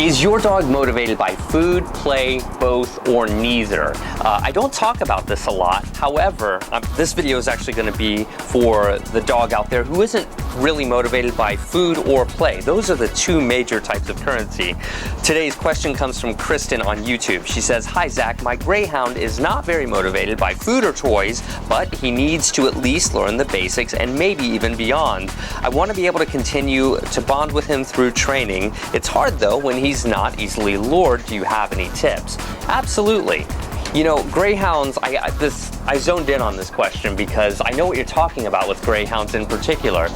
Is your dog motivated by food, play, both, or neither? I don't talk about this a lot. However, this video is actually going to be for the dog out there who isn't really motivated by food or play. Those are the two major types of currency. Today's question comes from Kristen on YouTube. She says, "Hi Zach, my Greyhound is not very motivated by food or toys, but he needs to at least learn the basics and maybe even beyond. I want to be able to continue to bond with him through training. It's hard though when he's not easily lured. Do you have any tips?" Absolutely. You know, Greyhounds, I zoned in on this question because I know what you're talking about with Greyhounds in particular.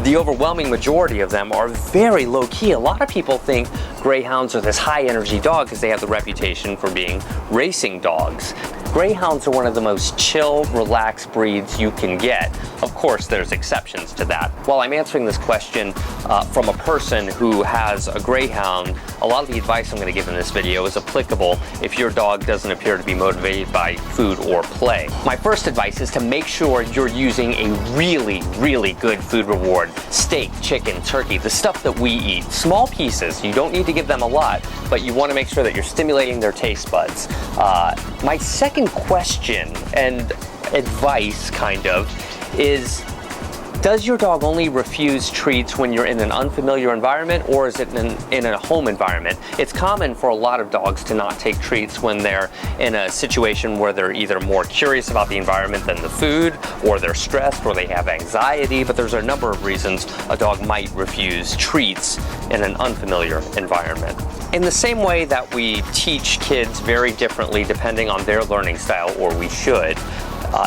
The overwhelming majority of them are very low key. A lot of people think Greyhounds are this high energy dog because they have the reputation for being racing dogs. Greyhounds are one of the most chill, relaxed breeds you can get. Of course, there's exceptions to that. While I'm answering this question from a person who has a Greyhound, a lot of the advice I'm going to give in this video is applicable if your dog doesn't appear to be motivated by food or play. My first advice is to make sure you're using a really, really good food reward. Steak, chicken, turkey, the stuff that we eat. Small pieces. You don't need to give them a lot, but you want to make sure that you're stimulating their taste buds. My second question and advice kind of is, does your dog only refuse treats when you're in an unfamiliar environment, or is it in a home environment? It's common for a lot of dogs to not take treats when they're in a situation where they're either more curious about the environment than the food, or they're stressed, or they have anxiety, but there's a number of reasons a dog might refuse treats in an unfamiliar environment. In the same way that we teach kids very differently depending on their learning style, or we should,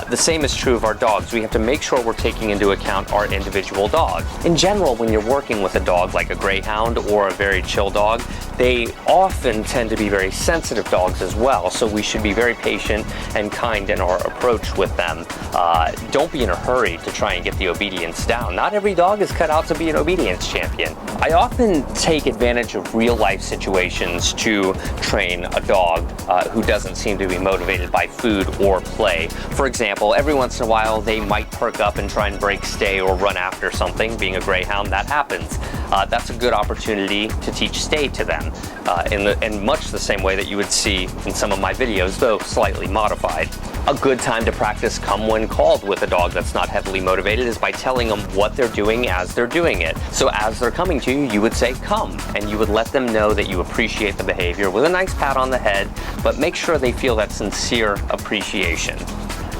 the same is true of our dogs. We have to make sure we're taking into account our individual dog. In general, when you're working with a dog like a Greyhound or a very chill dog, they often tend to be very sensitive dogs as well, so we should be very patient and kind in our approach with them. Don't be in a hurry to try and get the obedience down. Not every dog is cut out to be an obedience champion. I often take advantage of real life situations to train a dog who doesn't seem to be motivated by food or play. For example, every once in a while they might perk up and try and break stay or run after something. Being a Greyhound, that happens. That's a good opportunity to teach stay to them in much the same way that you would see in some of my videos, though slightly modified. A good time to practice come when called with a dog that's not heavily motivated is by telling them what they're doing as they're doing it. So as they're coming to you, you would say come, and you would let them know that you appreciate the behavior with a nice pat on the head, but make sure they feel that sincere appreciation.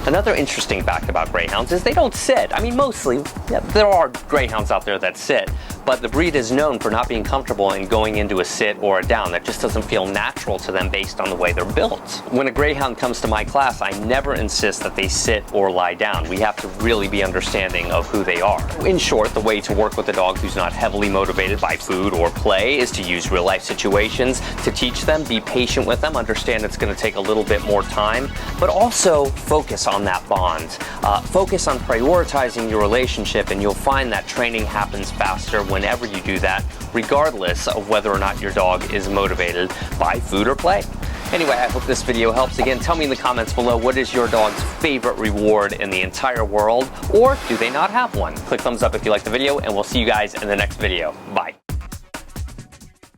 Another interesting fact about Greyhounds is they don't sit. I mean, mostly, there are Greyhounds out there that sit, but the breed is known for not being comfortable in going into a sit or a down. That just doesn't feel natural to them based on the way they're built. When a Greyhound comes to my class, I never insist that they sit or lie down. We have to really be understanding of who they are. In short, the way to work with a dog who's not heavily motivated by food or play is to use real life situations to teach them, be patient with them, understand it's going to take a little bit more time, but also focus on that bond. Focus on prioritizing your relationship, and you'll find that training happens faster whenever you do that, regardless of whether or not your dog is motivated by food or play. Anyway, I hope this video helps. Again, tell me in the comments below, what is your dog's favorite reward in the entire world, or do they not have one? Click thumbs up if you like the video, and we'll see you guys in the next video. Bye.